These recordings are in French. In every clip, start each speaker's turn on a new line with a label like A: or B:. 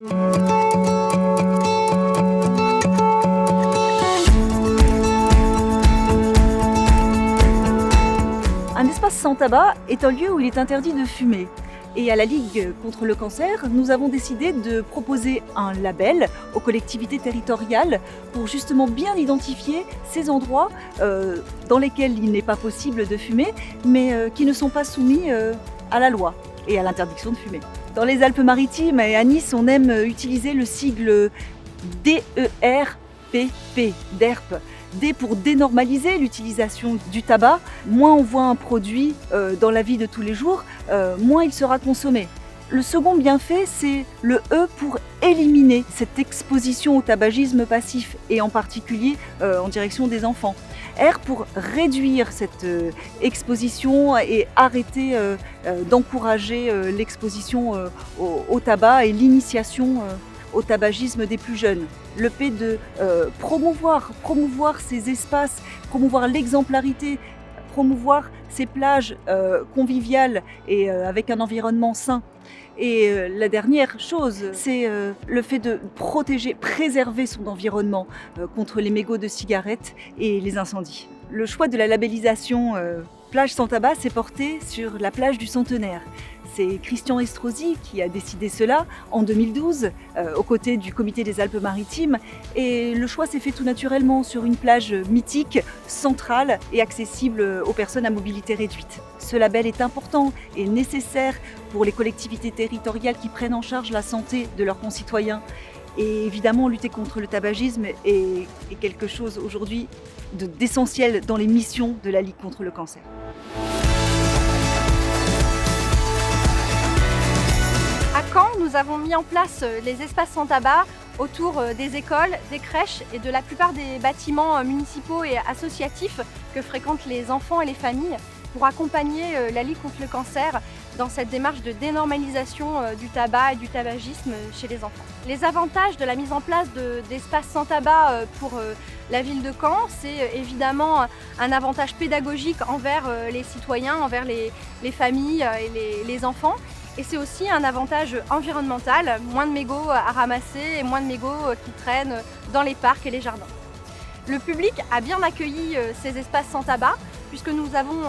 A: Un espace sans tabac est un lieu où il est interdit de fumer. Et à la Ligue contre le cancer, nous avons décidé de proposer un label aux collectivités territoriales pour justement bien identifier ces endroits dans lesquels il n'est pas possible de fumer, mais qui ne sont pas soumis à la loi et à l'interdiction de fumer. Dans les Alpes-Maritimes et à Nice, on aime utiliser le sigle DERPP, DERP. D pour dénormaliser l'utilisation du tabac. Moins on voit un produit dans la vie de tous les jours, moins il sera consommé. Le second bienfait, c'est le E pour éliminer cette exposition au tabagisme passif et en particulier en direction des enfants. R pour réduire cette exposition et arrêter d'encourager l'exposition au tabac et l'initiation au tabagisme des plus jeunes. Le P de promouvoir ces espaces, promouvoir l'exemplarité, promouvoir ces plages conviviales et avec un environnement sain. Et la dernière chose, c'est le fait de protéger, préserver son environnement contre les mégots de cigarettes et les incendies. Le choix de la labellisation plage sans tabac s'est porté sur la plage du Centenaire. C'est Christian Estrosi qui a décidé cela en 2012 aux côtés du comité des Alpes-Maritimes et le choix s'est fait tout naturellement sur une plage mythique, centrale et accessible aux personnes à mobilité réduite. Ce label est important et nécessaire pour les collectivités territoriales qui prennent en charge la santé de leurs concitoyens. Et évidemment, lutter contre le tabagisme est quelque chose aujourd'hui d'essentiel dans les missions de la Ligue contre le cancer.
B: À Caen, nous avons mis en place les espaces sans tabac autour des écoles, des crèches et de la plupart des bâtiments municipaux et associatifs que fréquentent les enfants et les familles pour accompagner la Ligue contre le cancer dans cette démarche de dénormalisation du tabac et du tabagisme chez les enfants. Les avantages de la mise en place d'espaces sans tabac pour la ville de Caen, c'est évidemment un avantage pédagogique envers les citoyens, envers les familles et les enfants. Et c'est aussi un avantage environnemental, moins de mégots à ramasser et moins de mégots qui traînent dans les parcs et les jardins. Le public a bien accueilli ces espaces sans tabac puisque nous avons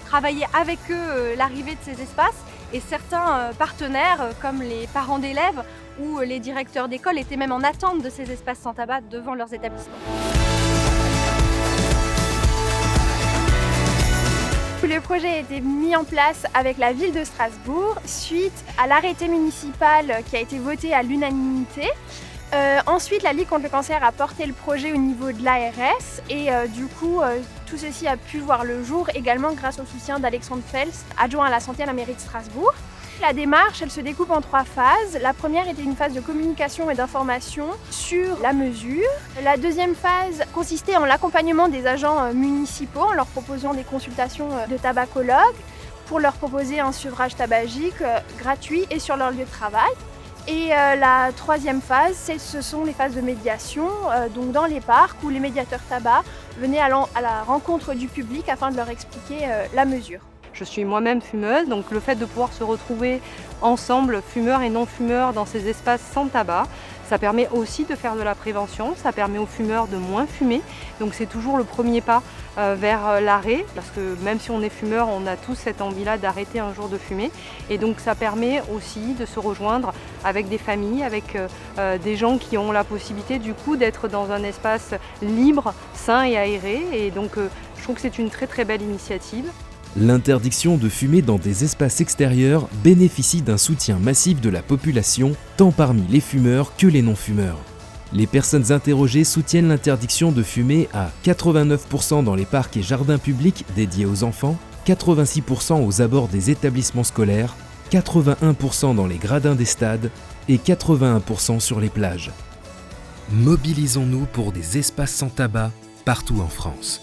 B: travaillé avec eux l'arrivée de ces espaces et certains partenaires comme les parents d'élèves ou les directeurs d'école étaient même en attente de ces espaces sans tabac devant leurs établissements. Le projet a été mis en place avec la ville de Strasbourg suite à l'arrêté municipal qui a été voté à l'unanimité. Ensuite, la Ligue contre le cancer a porté le projet au niveau de l'ARS et du coup, tout ceci a pu voir le jour également grâce au soutien d'Alexandre Fels, adjoint à la santé à la mairie de Strasbourg. La démarche, elle se découpe en 3 phases. La première était une phase de communication et d'information sur la mesure. La deuxième phase consistait en l'accompagnement des agents municipaux en leur proposant des consultations de tabacologues pour leur proposer un sevrage tabagique gratuit et sur leur lieu de travail. Et la troisième phase, ce sont les phases de médiation, donc dans les parcs où les médiateurs tabac venaient à la rencontre du public afin de leur expliquer la mesure.
C: Je suis moi-même fumeuse, donc le fait de pouvoir se retrouver ensemble, fumeurs et non-fumeurs, dans ces espaces sans tabac, ça permet aussi de faire de la prévention, ça permet aux fumeurs de moins fumer. Donc c'est toujours le premier pas vers l'arrêt, parce que même si on est fumeur, on a tous cette envie-là d'arrêter un jour de fumer. Et donc ça permet aussi de se rejoindre avec des familles, avec des gens qui ont la possibilité du coup d'être dans un espace libre, sain et aéré. Et donc je trouve que c'est une très très belle initiative.
D: L'interdiction de fumer dans des espaces extérieurs bénéficie d'un soutien massif de la population, tant parmi les fumeurs que les non-fumeurs. Les personnes interrogées soutiennent l'interdiction de fumer à 89% dans les parcs et jardins publics dédiés aux enfants, 86% aux abords des établissements scolaires, 81% dans les gradins des stades et 81% sur les plages. Mobilisons-nous pour des espaces sans tabac partout en France.